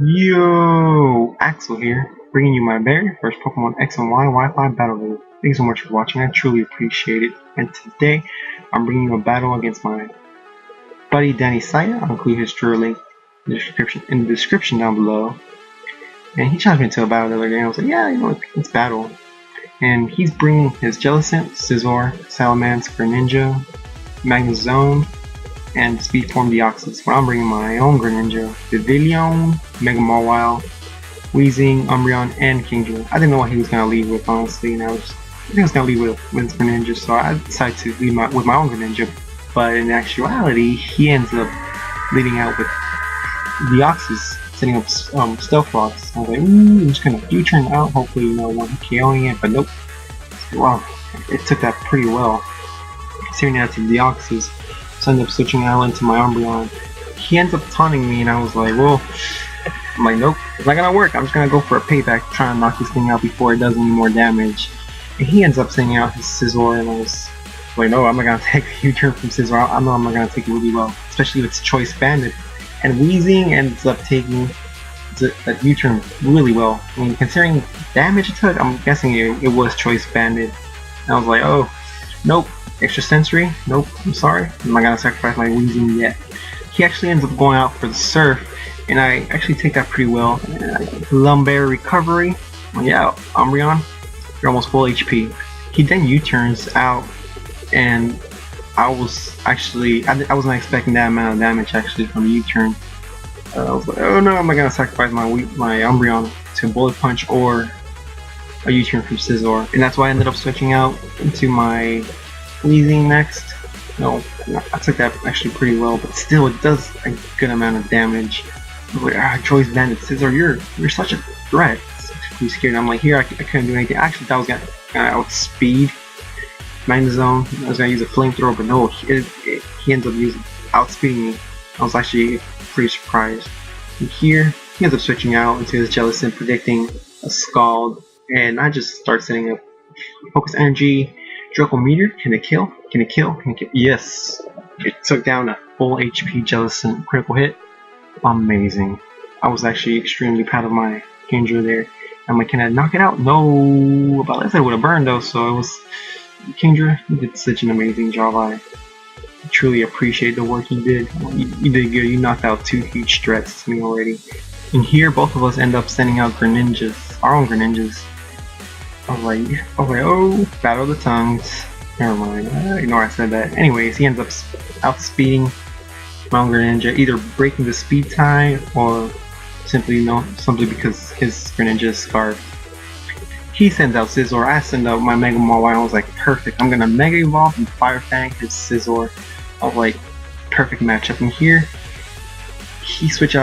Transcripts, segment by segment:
Yo, Axel here, bringing you my very first Pokemon X and Y Wi-Fi battle video. Thank you so much for watching, I truly appreciate it. And today, I'm bringing you a battle against my buddy Danny Saya. I'll include his True link in the description down below. And he challenged me to a battle the other day, and I was like, yeah, you know, let's battle. And he's bringing his Jellicent, Scizor, Salamence, Greninja, Magnezone, and Speed Form Deoxys. But I'm bringing my own Greninja, Vivillon, Mega Mawile, Weezing, Umbreon, and Kingdra. I didn't know what he was gonna lead with, honestly, and I think he was gonna lead with his Greninja, so I decided to lead with my own Greninja. But in actuality, he ends up leading out with Deoxys, setting up Stealth Rocks. I was like, I'm just gonna U-turn out, hopefully, you know, one KOing it, but nope. Wow, it took that pretty well. Steering out to Deoxys. So I ended up switching out into my Umbreon. He ends up taunting me, and I was like, well, I'm like, nope, it's not gonna work. I'm just gonna go for a payback, try and knock this thing out before it does any more damage. And he ends up sending out his Scizor, and I was like, no, I'm not gonna take a U-turn from Scizor. I know I'm not gonna take it really well, especially if it's Choice Banded. And Weezing ends up taking that U-turn really well. I mean, considering damage it took, I'm guessing it was Choice Banded. And I was like, oh, nope. Extra sensory? Nope, I'm sorry. I'm not gonna sacrifice my Weezing yet. He actually ends up going out for the Surf, and I actually take that pretty well. Lumbar Recovery. Well, yeah, Umbreon, you're almost full HP. He then U-turns out, and I was actually, I wasn't expecting that amount of damage actually from U-turn. I was like, oh no, I'm not gonna sacrifice my Umbreon to Bullet Punch or a U-turn from Scizor, and that's why I ended up switching out into my Weezing next. No, I took that actually pretty well, but still it does a good amount of damage. Like, Choice Banded Scizor, you're such a threat. It's pretty scary. I'm like, here I couldn't do anything. I actually thought I was gonna outspeed Magnezone. I was gonna use a flamethrower, but no, he ends up outspeeding me. I was actually pretty surprised. And here he ends up switching out into his Jellicent, predicting a Scald, and I just start setting up Focus Energy. Draco Meteor, can it kill? Can it kill? Can it kill? Yes! It took down a full HP Jellicent critical hit. Amazing. I was actually extremely proud of my Kingdra there. I'm like, can I knock it out? No! But I said it would have burned though, so it was... Kingdra, you did such an amazing job. I truly appreciate the work you did. You did good. You knocked out 2 huge threats to me already. And here, both of us end up sending out Greninjas. Our own Greninjas. I was like, oh, battle of the tongues. Never mind, ignore I said that. Anyways, he ends up outspeeding my own Greninja, either breaking the speed tie or simply because his Greninja is scarred. He sends out Scizor, I send out my Mega Mawile. I was like, perfect, I'm gonna Mega Evolve and Fire Fang his Scizor. I was like, perfect matchup. And here, he switches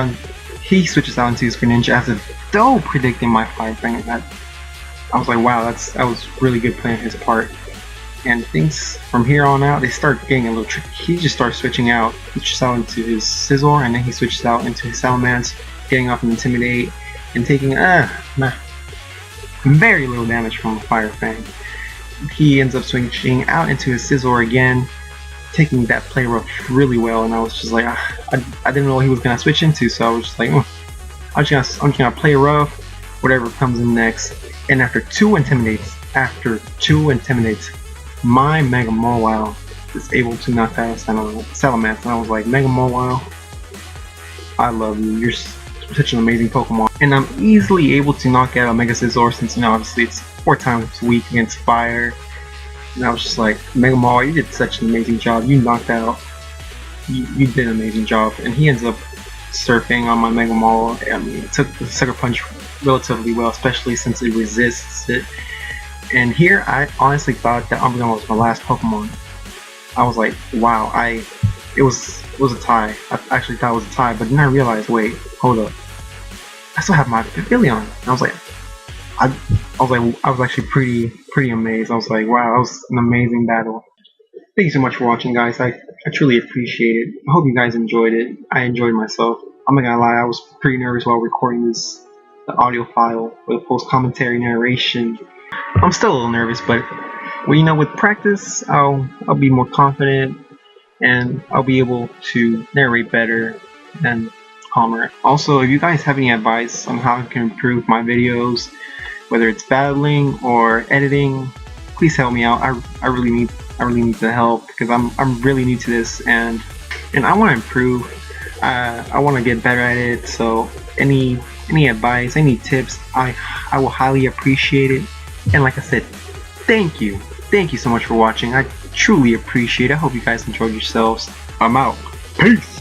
out into his Greninja as a though predicting my Fire Fang. I was like, wow, that was really good play on his part. And things from here on out, they start getting a little tricky. He just starts switching out. He switches out into his Scizor, and then he switches out into his Salamence, getting off an Intimidate, and taking very little damage from Fire Fang. He ends up switching out into his Scizor again, taking that play rough really well, and I was just like, I didn't know what he was going to switch into, so I was just like, I'm just gonna play rough, whatever comes in next. And after 2 intimidates, my Mega Mawile is able to knock out Salamence, and I was like, Mega Mawile, I love you. You're such an amazing Pokemon. And I'm easily able to knock out a Mega Scizor since, you know, obviously it's 4 times weak against fire. And I was just like, Mega Mawile, you did such an amazing job. You knocked out. You did an amazing job. And he ends up surfing on my Mega Mawile. I mean, it took the Sucker Punch relatively well, especially since it resists it. And here I honestly thought that Umbreon was my last Pokemon. I was like, wow, it was a tie. I actually thought it was a tie, but then I realized, wait, hold up, I still have my Vivillon. I was like, I was actually pretty amazed. I was like, wow, that was an amazing battle. Thank you so much for watching, guys. I truly appreciate it. I hope you guys enjoyed it. I enjoyed myself. I'm not gonna lie, I was pretty nervous while recording the audio file with post-commentary narration. I'm still a little nervous, but well, you know, with practice, I'll be more confident, and I'll be able to narrate better, and calmer. Also, if you guys have any advice on how I can improve my videos, whether it's battling or editing, please help me out. I really need the help because I'm really new to this, and I want to improve. I want to get better at it. So any advice, any tips, I will highly appreciate it. And like I said, thank you so much for watching. I truly appreciate it. I hope you guys enjoyed yourselves. I'm out. Peace.